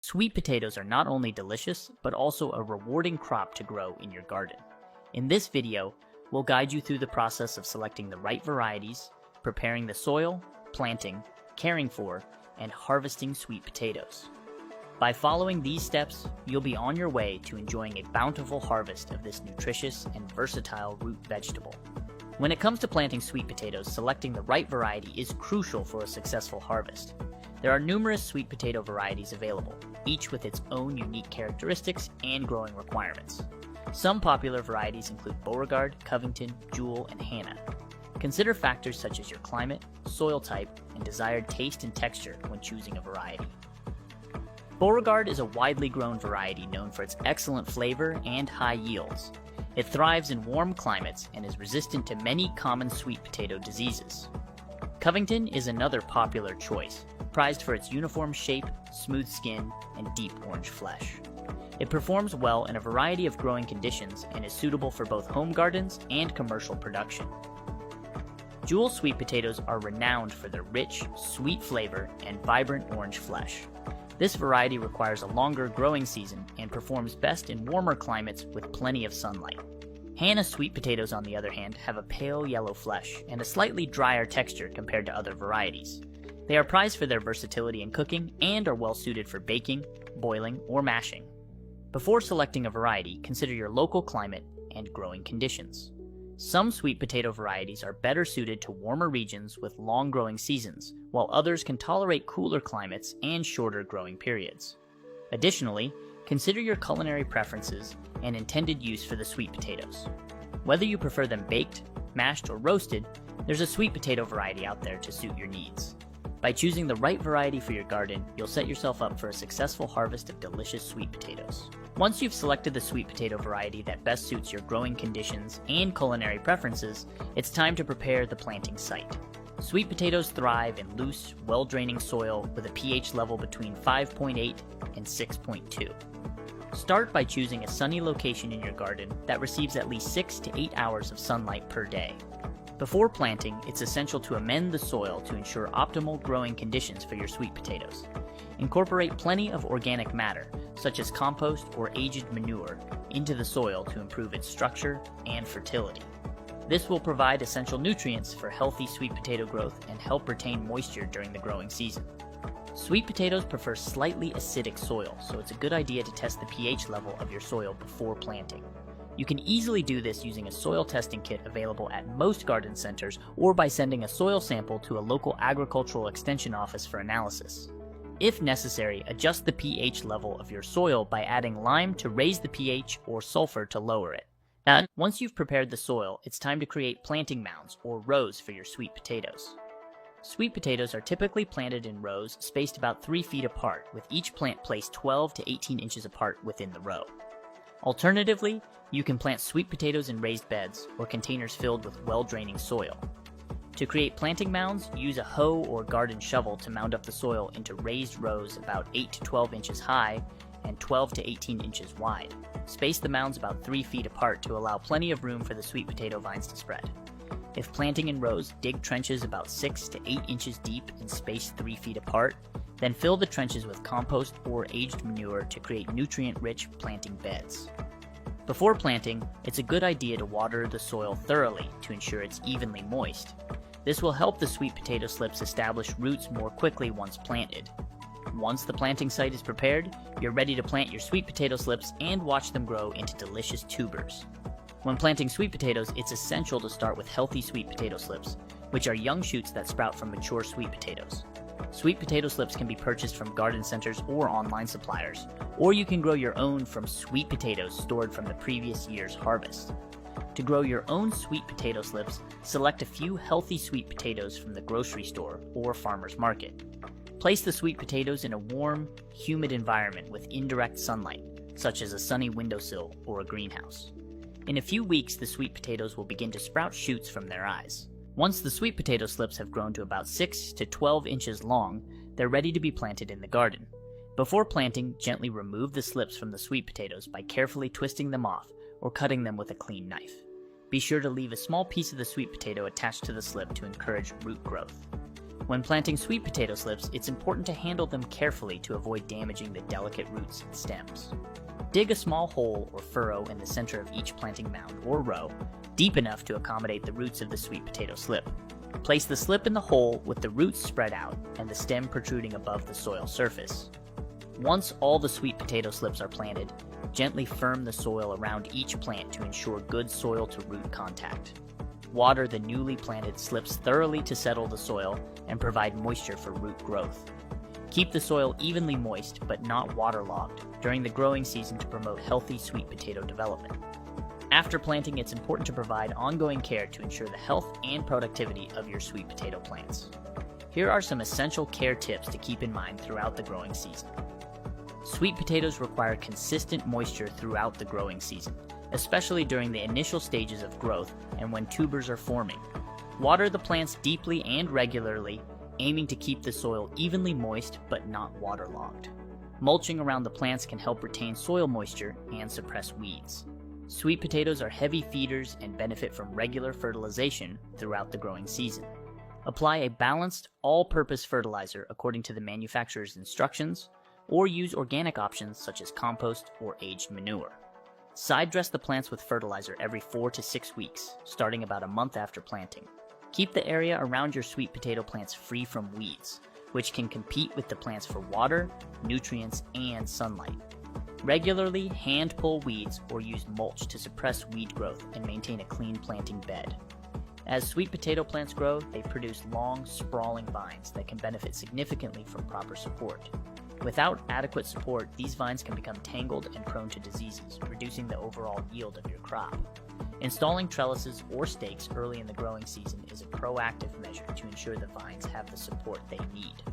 Sweet potatoes are not only delicious, but also a rewarding crop to grow in your garden. In this video, we'll guide you through the process of selecting the right varieties, preparing the soil, planting, caring for, and harvesting sweet potatoes. By following these steps, you'll be on your way to enjoying a bountiful harvest of this nutritious and versatile root vegetable. When it comes to planting sweet potatoes, selecting the right variety is crucial for a successful harvest. There are numerous sweet potato varieties available, each with its own unique characteristics and growing requirements. Some popular varieties include Beauregard, Covington, Jewel, and Hannah. Consider factors such as your climate, soil type, and desired taste and texture when choosing a variety. Beauregard is a widely grown variety known for its excellent flavor and high yields. It thrives in warm climates and is resistant to many common sweet potato diseases. Covington is another popular choice, prized for its uniform shape, smooth skin, and deep orange flesh. It performs well in a variety of growing conditions and is suitable for both home gardens and commercial production. Jewel sweet potatoes are renowned for their rich, sweet flavor and vibrant orange flesh. This variety requires a longer growing season and performs best in warmer climates with plenty of sunlight. Hannah sweet potatoes, on the other hand, have a pale yellow flesh and a slightly drier texture compared to other varieties. They are prized for their versatility in cooking and are well suited for baking, boiling, or mashing. Before selecting a variety, consider your local climate and growing conditions. Some sweet potato varieties are better suited to warmer regions with long growing seasons, while others can tolerate cooler climates and shorter growing periods. Additionally, consider your culinary preferences and intended use for the sweet potatoes. Whether you prefer them baked, mashed, or roasted, there's a sweet potato variety out there to suit your needs. By choosing the right variety for your garden, you'll set yourself up for a successful harvest of delicious sweet potatoes. Once you've selected the sweet potato variety that best suits your growing conditions and culinary preferences, it's time to prepare the planting site. Sweet potatoes thrive in loose, well-draining soil with a pH level between 5.8 and 6.2. Start by choosing a sunny location in your garden that receives at least 6 to 8 hours of sunlight per day. Before planting, it's essential to amend the soil to ensure optimal growing conditions for your sweet potatoes. Incorporate plenty of organic matter, such as compost or aged manure, into the soil to improve its structure and fertility. This will provide essential nutrients for healthy sweet potato growth and help retain moisture during the growing season. Sweet potatoes prefer slightly acidic soil, so it's a good idea to test the pH level of your soil before planting. You can easily do this using a soil testing kit available at most garden centers or by sending a soil sample to a local agricultural extension office for analysis. If necessary, adjust the pH level of your soil by adding lime to raise the pH or sulfur to lower it. Now, once you've prepared the soil, it's time to create planting mounds or rows for your sweet potatoes. Sweet potatoes are typically planted in rows spaced about 3 feet apart, with each plant placed 12 to 18 inches apart within the row. Alternatively, you can plant sweet potatoes in raised beds or containers filled with well-draining soil. To create planting mounds, use a hoe or garden shovel to mound up the soil into raised rows about 8 to 12 inches high and 12 to 18 inches wide. Space the mounds about 3 feet apart to allow plenty of room for the sweet potato vines to spread. If planting in rows, dig trenches about 6 to 8 inches deep and spaced 3 feet apart, then fill the trenches with compost or aged manure to create nutrient-rich planting beds. Before planting, it's a good idea to water the soil thoroughly to ensure it's evenly moist. This will help the sweet potato slips establish roots more quickly once planted. Once the planting site is prepared, you're ready to plant your sweet potato slips and watch them grow into delicious tubers. When planting sweet potatoes, it's essential to start with healthy sweet potato slips, which are young shoots that sprout from mature sweet potatoes. Sweet potato slips can be purchased from garden centers or online suppliers, or you can grow your own from sweet potatoes stored from the previous year's harvest. To grow your own sweet potato slips, select a few healthy sweet potatoes from the grocery store or farmer's market. Place the sweet potatoes in a warm, humid environment with indirect sunlight, such as a sunny windowsill or a greenhouse. In a few weeks, the sweet potatoes will begin to sprout shoots from their eyes. Once the sweet potato slips have grown to about 6 to 12 inches long, they're ready to be planted in the garden. Before planting, gently remove the slips from the sweet potatoes by carefully twisting them off or cutting them with a clean knife. Be sure to leave a small piece of the sweet potato attached to the slip to encourage root growth. When planting sweet potato slips, it's important to handle them carefully to avoid damaging the delicate roots and stems. Dig a small hole or furrow in the center of each planting mound or row, deep enough to accommodate the roots of the sweet potato slip. Place the slip in the hole with the roots spread out and the stem protruding above the soil surface. Once all the sweet potato slips are planted, gently firm the soil around each plant to ensure good soil to root contact. Water the newly planted slips thoroughly to settle the soil and provide moisture for root growth. Keep the soil evenly moist but not waterlogged during the growing season to promote healthy sweet potato development. After planting, it's important to provide ongoing care to ensure the health and productivity of your sweet potato plants. Here are some essential care tips to keep in mind throughout the growing season. Sweet potatoes require consistent moisture throughout the growing season, especially during the initial stages of growth and when tubers are forming. Water the plants deeply and regularly, aiming to keep the soil evenly moist but not waterlogged. Mulching around the plants can help retain soil moisture and suppress weeds. Sweet potatoes are heavy feeders and benefit from regular fertilization throughout the growing season. Apply a balanced, all-purpose fertilizer according to the manufacturer's instructions, or use organic options such as compost or aged manure. Side dress the plants with fertilizer every 4 to 6 weeks, starting about a month after planting. Keep the area around your sweet potato plants free from weeds, which can compete with the plants for water, nutrients, and sunlight. Regularly hand pull weeds or use mulch to suppress weed growth and maintain a clean planting bed. As sweet potato plants grow, they produce long, sprawling vines that can benefit significantly from proper support. Without adequate support, these vines can become tangled and prone to diseases, reducing the overall yield of your crop. Installing trellises or stakes early in the growing season is a proactive measure to ensure the vines have the support they need.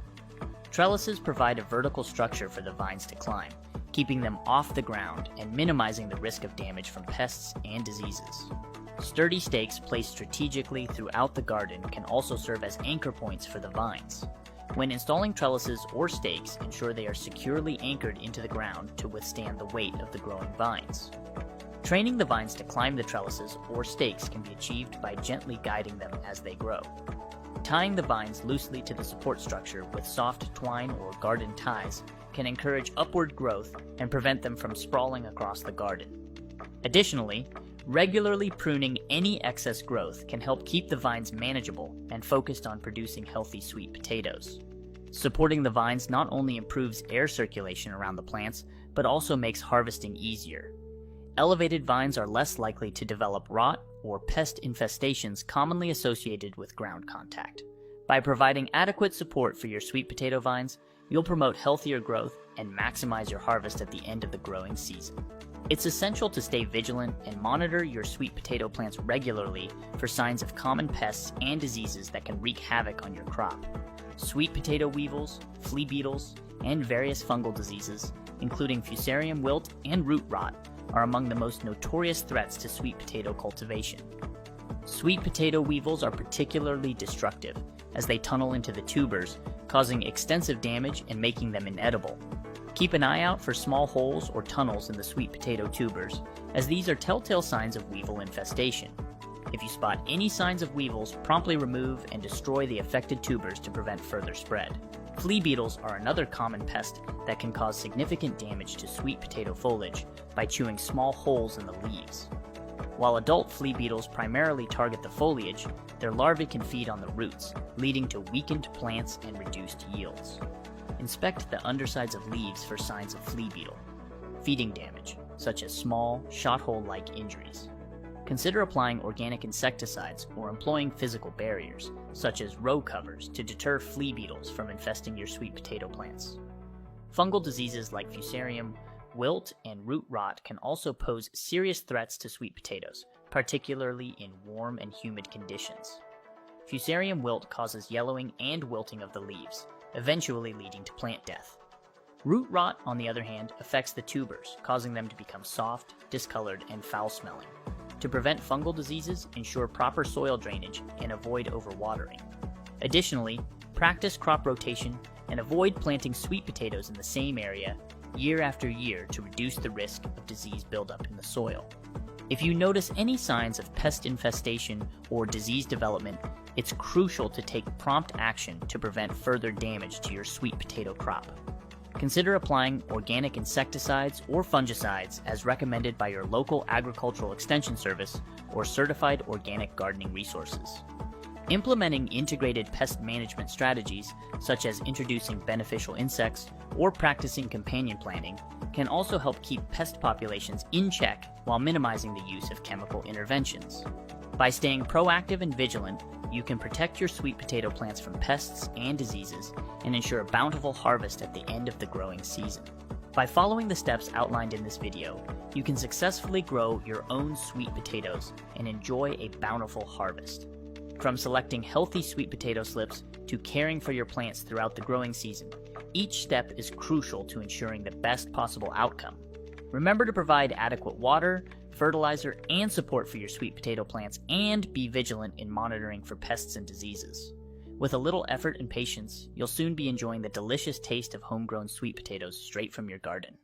Trellises provide a vertical structure for the vines to climb, keeping them off the ground and minimizing the risk of damage from pests and diseases. Sturdy stakes placed strategically throughout the garden can also serve as anchor points for the vines. When installing trellises or stakes, ensure they are securely anchored into the ground to withstand the weight of the growing vines. Training the vines to climb the trellises or stakes can be achieved by gently guiding them as they grow. Tying the vines loosely to the support structure with soft twine or garden ties can encourage upward growth and prevent them from sprawling across the garden. Additionally, regularly pruning any excess growth can help keep the vines manageable and focused on producing healthy sweet potatoes. Supporting the vines not only improves air circulation around the plants, but also makes harvesting easier. Elevated vines are less likely to develop rot or pest infestations commonly associated with ground contact. By providing adequate support for your sweet potato vines, you'll promote healthier growth and maximize your harvest at the end of the growing season. It's essential to stay vigilant and monitor your sweet potato plants regularly for signs of common pests and diseases that can wreak havoc on your crop. Sweet potato weevils, flea beetles, and various fungal diseases, including fusarium wilt and root rot, are among the most notorious threats to sweet potato cultivation. Sweet potato weevils are particularly destructive, as they tunnel into the tubers, causing extensive damage and making them inedible. Keep an eye out for small holes or tunnels in the sweet potato tubers, as these are telltale signs of weevil infestation. If you spot any signs of weevils, promptly remove and destroy the affected tubers to prevent further spread. Flea beetles are another common pest that can cause significant damage to sweet potato foliage by chewing small holes in the leaves. While adult flea beetles primarily target the foliage, their larvae can feed on the roots, leading to weakened plants and reduced yields. Inspect the undersides of leaves for signs of flea beetle feeding damage, such as small, shot hole-like injuries. Consider applying organic insecticides or employing physical barriers, such as row covers, to deter flea beetles from infesting your sweet potato plants. Fungal diseases like fusarium, wilt, and root rot can also pose serious threats to sweet potatoes, particularly in warm and humid conditions. Fusarium wilt causes yellowing and wilting of the leaves, eventually leading to plant death. Root rot, on the other hand, affects the tubers, causing them to become soft, discolored, and foul-smelling. To prevent fungal diseases, ensure proper soil drainage and avoid overwatering. Additionally, practice crop rotation and avoid planting sweet potatoes in the same area year after year to reduce the risk of disease buildup in the soil. If you notice any signs of pest infestation or disease development, it's crucial to take prompt action to prevent further damage to your sweet potato crop. Consider applying organic insecticides or fungicides as recommended by your local agricultural extension service or certified organic gardening resources. Implementing integrated pest management strategies, such as introducing beneficial insects or practicing companion planting, can also help keep pest populations in check while minimizing the use of chemical interventions. By staying proactive and vigilant, you can protect your sweet potato plants from pests and diseases and ensure a bountiful harvest at the end of the growing season. By following the steps outlined in this video, you can successfully grow your own sweet potatoes and enjoy a bountiful harvest. From selecting healthy sweet potato slips to caring for your plants throughout the growing season, each step is crucial to ensuring the best possible outcome. Remember to provide adequate water, fertilizer, and support for your sweet potato plants, and be vigilant in monitoring for pests and diseases. With a little effort and patience, you'll soon be enjoying the delicious taste of homegrown sweet potatoes straight from your garden.